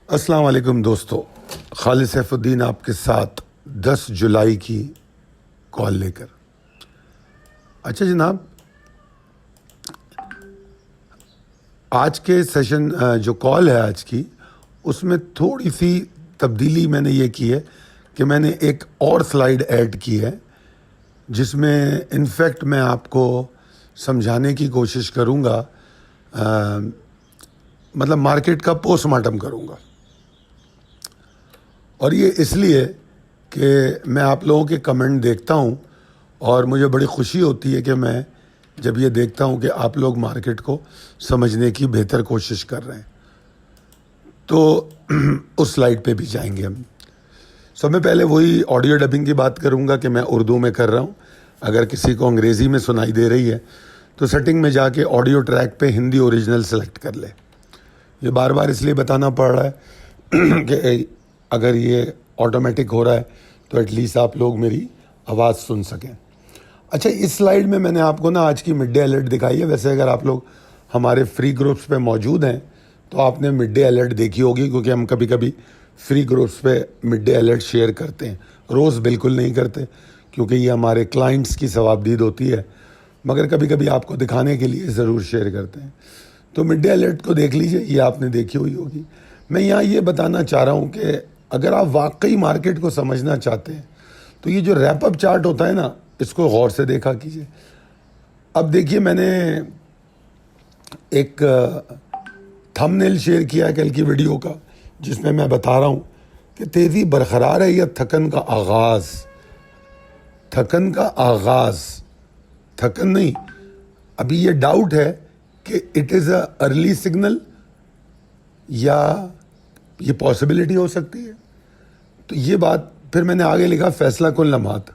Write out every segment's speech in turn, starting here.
السلام علیکم دوستو، خالد سیف الدین آپ کے ساتھ 10 جولائی کی کال لے کر۔ اچھا جناب، آج کے سیشن جو کال ہے آج کی، اس میں تھوڑی سی تبدیلی میں نے یہ کی ہے کہ میں نے ایک اور سلائیڈ ایڈ کی ہے، جس میں انفیکٹ میں آپ کو سمجھانے کی کوشش کروں گا، مطلب مارکیٹ کا پوسٹ مارٹم کروں گا۔ اور یہ اس لیے کہ میں آپ لوگوں کے کمنٹ دیکھتا ہوں اور مجھے بڑی خوشی ہوتی ہے کہ میں جب یہ دیکھتا ہوں کہ آپ لوگ مارکیٹ کو سمجھنے کی بہتر کوشش کر رہے ہیں۔ تو اس سلائیڈ پہ بھی جائیں گے ہم۔ سب میں پہلے وہی آڈیو ڈبنگ کی بات کروں گا کہ میں اردو میں کر رہا ہوں۔ اگر کسی کو انگریزی میں سنائی دے رہی ہے تو سیٹنگ میں جا کے آڈیو ٹریک پہ ہندی اوریجنل سلیکٹ کر لے۔ یہ بار بار اس لیے بتانا پڑ رہا ہے کہ اگر یہ آٹومیٹک ہو رہا ہے تو ایٹ لیسٹ آپ لوگ میری آواز سن سکیں۔ اچھا، اس سلائیڈ میں نے آپ کو آج کی مڈ ڈے الرٹ دکھائی ہے۔ ویسے اگر آپ لوگ ہمارے فری گروپس پہ موجود ہیں تو آپ نے مڈ ڈے الرٹ دیکھی ہوگی، کیونکہ ہم کبھی کبھی فری گروپس پہ مڈ ڈے الرٹ شیئر کرتے ہیں۔ روز بالکل نہیں کرتے کیونکہ یہ ہمارے کلائنٹس کی ثوابدید ہوتی ہے، مگر کبھی کبھی آپ کو دکھانے کے لیے ضرور شیئر کرتے ہیں۔ تو مڈ ڈے الرٹ کو دیکھ لیجئے، یہ آپ نے دیکھی ہوئی ہوگی۔ میں یہاں یہ بتانا چاہ رہا ہوں کہ اگر آپ واقعی مارکیٹ کو سمجھنا چاہتے ہیں تو یہ جو ریپ اپ چارٹ ہوتا ہے نا، اس کو غور سے دیکھا کیجئے۔ اب دیکھیے، میں نے ایک تھم نیل شیئر کیا ہے کل کی ویڈیو کا، جس میں بتا رہا ہوں کہ تیزی برقرار ہے یا تھکن کا آغاز۔ تھکن کا آغاز، تھکن نہیں۔ ابھی یہ ڈاؤٹ ہے کہ it is a early signal یا یہ پاسبلٹی ہو سکتی ہے۔ تو یہ بات پھر میں نے آگے لکھا فیصلہ کن لمحات۔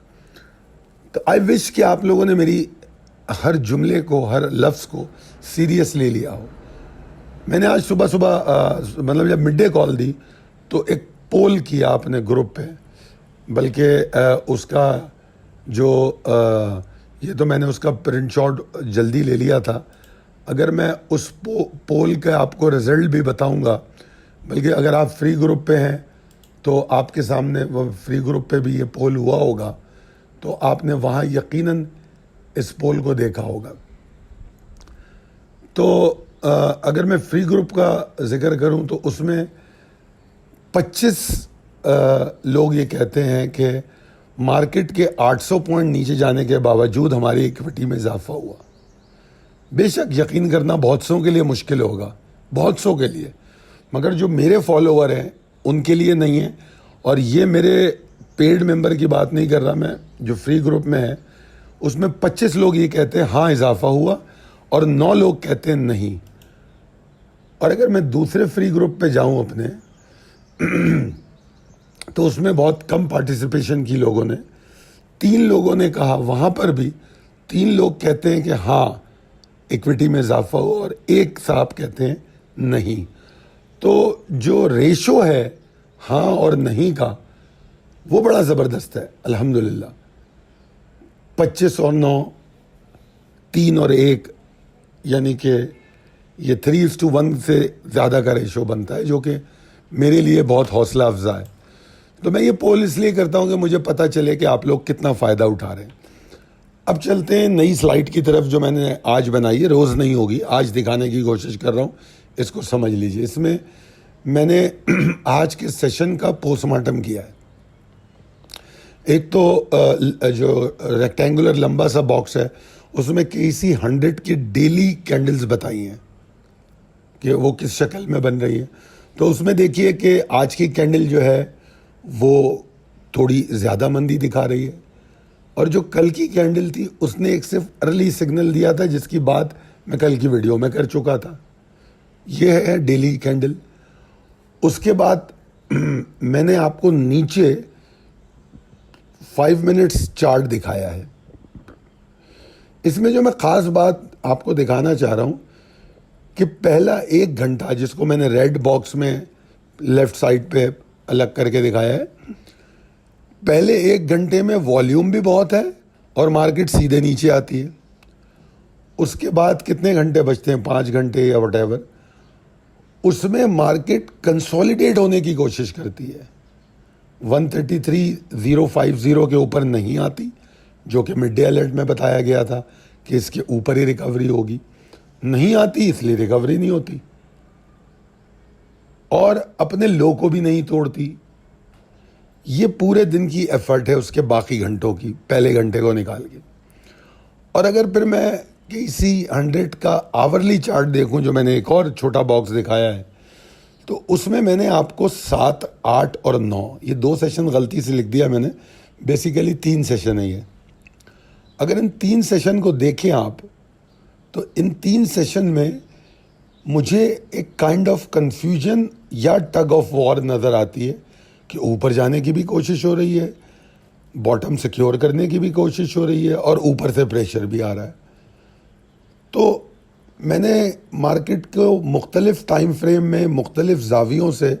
تو آئی وش کہ آپ لوگوں نے میری ہر جملے کو، ہر لفظ کو سیریس لے لیا ہو۔ میں نے آج صبح مطلب جب مڈ ڈے کال دی تو ایک پول کیا اپنے گروپ پہ، بلکہ اس کا جو یہ تو میں نے اس کا پرنٹ شاٹ جلدی لے لیا تھا۔ اگر میں اس پول کا آپ کو رزلٹ بھی بتاؤں گا، بلکہ اگر آپ فری گروپ پہ ہیں تو آپ کے سامنے وہ فری گروپ پہ بھی یہ پول ہوا ہوگا، تو آپ نے وہاں یقیناً اس پول کو دیکھا ہوگا۔ تو اگر میں فری گروپ کا ذکر کروں تو اس میں 25 لوگ یہ کہتے ہیں کہ مارکیٹ کے 800 پوائنٹ نیچے جانے کے باوجود ہماری ایکویٹی میں اضافہ ہوا۔ بے شک یقین کرنا بہت سوں کے لیے مشکل ہوگا، بہت سوں کے لیے، مگر جو میرے فالوور ہیں ان کے لیے نہیں ہے۔ اور یہ میرے پیڈ ممبر کی بات نہیں کر رہا میں، جو فری گروپ میں ہے اس میں 25 لوگ یہ کہتے ہیں ہاں اضافہ ہوا، اور 9 لوگ کہتے ہیں نہیں۔ اور اگر میں دوسرے فری گروپ پہ جاؤں اپنے تو اس میں بہت کم پارٹیسپیشن کی لوگوں نے، 3 لوگوں نے کہا، وہاں پر بھی 3 لوگ کہتے ہیں کہ ہاں ایکویٹی میں اضافہ ہو، اور 1 صاحب کہتے ہیں نہیں۔ تو جو ریشو ہے ہاں اور نہیں کا، وہ بڑا زبردست ہے الحمدللہ۔ 25 اور 9، 3 اور 1، یعنی کہ یہ 3:1 سے زیادہ کا ریشو بنتا ہے، جو کہ میرے لیے بہت حوصلہ افزا ہے۔ تو میں یہ پول اس لیے کرتا ہوں کہ مجھے پتہ چلے کہ آپ لوگ کتنا فائدہ اٹھا رہے ہیں۔ اب چلتے ہیں نئی سلائیڈ کی طرف جو میں نے آج بنائی ہے، روز نہیں ہوگی، آج دکھانے کی کوشش کر رہا ہوں، اس کو سمجھ لیجئے۔ اس میں نے آج کے سیشن کا پوسٹ مارٹم کیا ہے۔ ایک تو جو ریکٹینگولر لمبا سا باکس ہے، اس میں KC 100 کی ڈیلی کینڈلز بتائی ہیں کہ وہ کس شکل میں بن رہی ہے۔ تو اس میں دیکھیے کہ آج کی کینڈل جو ہے وہ تھوڑی زیادہ مندی دکھا رہی ہے، اور جو کل کی کینڈل تھی اس نے ایک صرف ارلی سگنل دیا تھا، جس کی بات میں کل کی ویڈیو میں کر چکا تھا۔ یہ ہے ڈیلی کینڈل۔ اس کے بعد میں نے آپ کو نیچے 5 منٹس چارٹ دکھایا ہے۔ اس میں جو میں خاص بات آپ کو دکھانا چاہ رہا ہوں کہ پہلا 1 گھنٹہ، جس کو میں نے ریڈ باکس میں لیفٹ سائڈ پہ الگ کر کے دکھایا ہے، پہلے 1 گھنٹے میں والیوم بھی بہت ہے اور مارکیٹ سیدھے نیچے آتی ہے۔ اس کے بعد کتنے گھنٹے بچتے ہیں، 5 گھنٹے یا وٹ ایور، اس میں مارکیٹ کنسولیڈیٹ ہونے کی کوشش کرتی ہے. 133,050 کے اوپر نہیں آتی, جو کہ مڈ ڈے الرٹ میں بتایا گیا تھا کہ اس کے اوپر ہی ریکوری ہوگی. نہیں آتی اس لیے ریکوری نہیں ہوتی, اور اپنے لو کو بھی نہیں توڑتی. یہ پورے دن کی ایفرٹ ہے اس کے باقی گھنٹوں کی, پہلے گھنٹے کو نکال کے. اور اگر پھر میں کسی 100 کا آورلی چارٹ دیکھوں, جو میں نے ایک اور چھوٹا باکس دکھایا ہے, تو اس میں نے آپ کو 7, 8 اور 9 یہ 2 سیشن غلطی سے لکھ دیا میں نے, بیسیکلی 3 سیشن ہے یہ. اگر ان 3 سیشن کو دیکھیں آپ, تو ان 3 سیشن میں مجھے ایک کائنڈ آف کنفیوژن یا ٹگ آف وار نظر آتی ہے کہ اوپر جانے کی بھی کوشش ہو رہی ہے, باٹم سیکیور کرنے کی بھی کوشش ہو رہی ہے, اور اوپر سے پریشر بھی آ رہا ہے. تو میں نے مارکیٹ کو مختلف ٹائم فریم میں مختلف زاویوں سے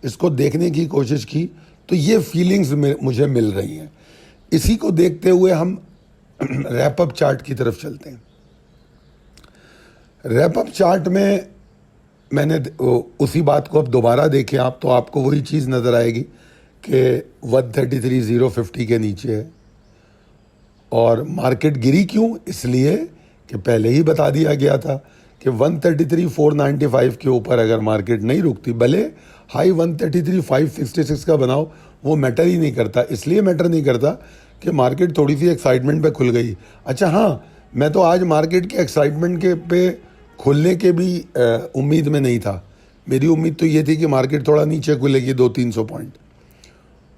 اس کو دیکھنے کی کوشش کی, تو یہ فیلنگز مجھے مل رہی ہیں. اسی کو دیکھتے ہوئے ہم ریپ اپ چارٹ کی طرف چلتے ہیں. ریپ اپ چارٹ میں نے اسی بات کو اب دوبارہ دیکھیں آپ, تو آپ کو وہی چیز نظر آئے گی کہ 133,050 کے نیچے ہے. اور مارکیٹ گری کیوں؟ اس لیے کہ پہلے ہی بتا دیا گیا تھا کہ 133,495 کے اوپر اگر مارکیٹ نہیں رکتی, بھلے ہائی 133,566 کا بناؤ, وہ میٹر ہی نہیں کرتا. اس لیے میٹر نہیں کرتا کہ مارکیٹ تھوڑی سی ایکسائٹمنٹ پہ کھل گئی. اچھا ہاں, میں تو آج مارکیٹ کے ایکسائٹمنٹ کے پہ کھلنے کے بھی امید میں نہیں تھا. میری امید تو یہ تھی کہ مارکیٹ تھوڑا نیچے کھلے گی 200-300 پوائنٹ,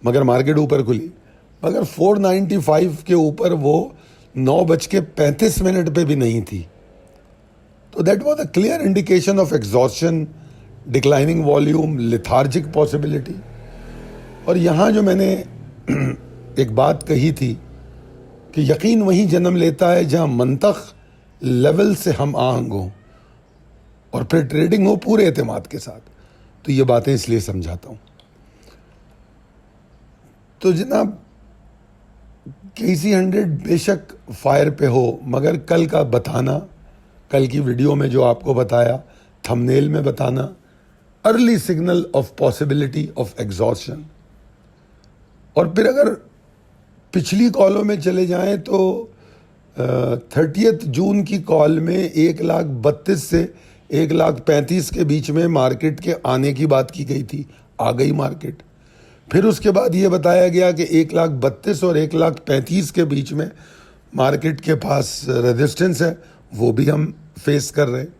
مگر مارکیٹ اوپر کھلی. مگر 495 کے اوپر وہ 9:35 پہ بھی نہیں تھی. تو that was a clear indication of exhaustion, declining volume, lethargic possibility. اور یہاں جو میں نے ایک بات کہی تھی کہ یقین وہیں جنم لیتا ہے جہاں منطق لیول سے ہم آہنگ ہوں, اور پھر ٹریڈنگ ہو پورے اعتماد کے ساتھ. تو یہ باتیں اس لیے سمجھاتا ہوں. تو جناب KC100 بے شک فائر پہ ہو, مگر کل کا بتانا, کل کی ویڈیو میں جو آپ کو بتایا, تھمنیل میں بتانا, early signal of possibility of exhaustion. اور پھر اگر پچھلی کالوں میں چلے جائیں تو 30 جون کی کال میں 1,32,000 سے 1,35,000 کے بیچ میں مارکیٹ کے آنے کی بات کی گئی تھی. آ گئی مارکیٹ. پھر اس کے بعد یہ بتایا گیا کہ 1,32,000 اور 1,35,000 کے بیچ میں مارکیٹ کے پاس ریزسٹنس ہے, وہ بھی ہم فیس کر رہے ہیں.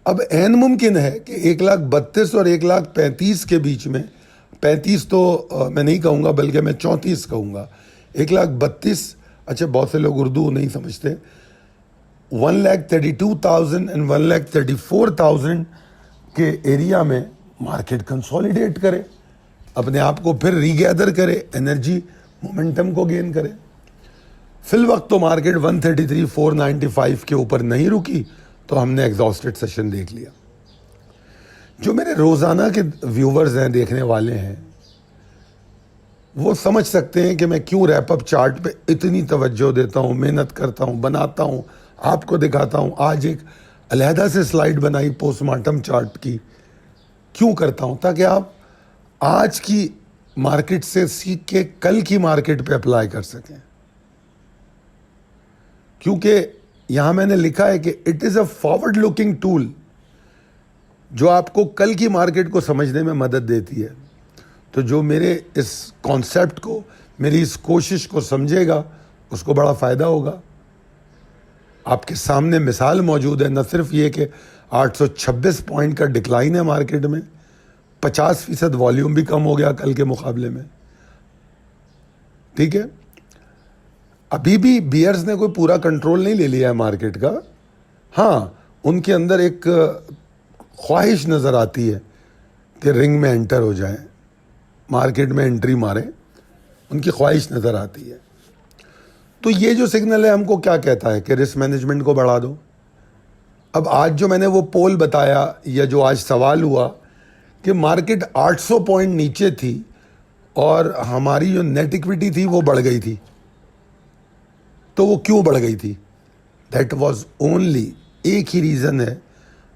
اب عین ممکن ہے کہ 1,32,000 اور 1,35,000 کے بیچ میں, 35 تو میں نہیں کہوں گا بلکہ میں 34 کہوں گا, 1,32,000, اچھا بہت سے لوگ اردو نہیں سمجھتے, 1,32,000 and 1,34,000 کے ایریا میں مارکیٹ کنسولیڈیٹ کرے, اپنے آپ کو پھر ری گیدر کرے, انرجی مومنٹم کو گین کرے. فی الوقت تو مارکیٹ 133,495 کے اوپر نہیں رکی, تو ہم نے ایگزاسٹڈ سیشن دیکھ لیا. جو میرے روزانہ کے ویورز ہیں, دیکھنے والے ہیں, وہ سمجھ سکتے ہیں کہ میں کیوں ریپ اپ چارٹ پہ اتنی توجہ دیتا ہوں, محنت کرتا ہوں, بناتا ہوں, آپ کو دکھاتا ہوں. آج ایک علیحدہ سے سلائیڈ بنائی پوسٹ مارٹم چارٹ کی, کیوں کرتا ہوں؟ تاکہ آپ آج کی مارکیٹ سے سیکھ کے کل کی مارکیٹ پہ اپلائی کر سکیں. کیونکہ یہاں میں نے لکھا ہے کہ it is a forward looking tool, جو آپ کو کل کی مارکیٹ کو سمجھنے میں مدد دیتی ہے. تو جو میرے اس کانسیپٹ کو, میری اس کوشش کو سمجھے گا, اس کو بڑا فائدہ ہوگا. آپ کے سامنے مثال موجود ہے, نہ صرف یہ کہ 826 پوائنٹ کا ڈکلائن ہے مارکیٹ میں, 50% والیوم بھی کم ہو گیا کل کے مقابلے میں. ٹھیک ہے, ابھی بھی بیئرز نے کوئی پورا کنٹرول نہیں لے لیا ہے مارکیٹ کا. ہاں, ان کے اندر ایک خواہش نظر آتی ہے کہ رنگ میں انٹر ہو جائیں, مارکیٹ میں انٹری ماریں, ان کی خواہش نظر آتی ہے. تو یہ جو سگنل ہے ہم کو کیا کہتا ہے کہ رسک مینجمنٹ کو بڑھا دو. اب آج جو میں نے وہ پول بتایا, یا جو آج سوال ہوا کہ مارکیٹ 800 پوائنٹ نیچے تھی اور ہماری جو نیٹ ایکویٹی تھی وہ بڑھ گئی تھی, تو وہ کیوں بڑھ گئی تھی؟ دیٹ واز اونلی, ایک ہی ریزن ہے,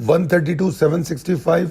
132,765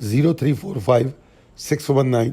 0345 619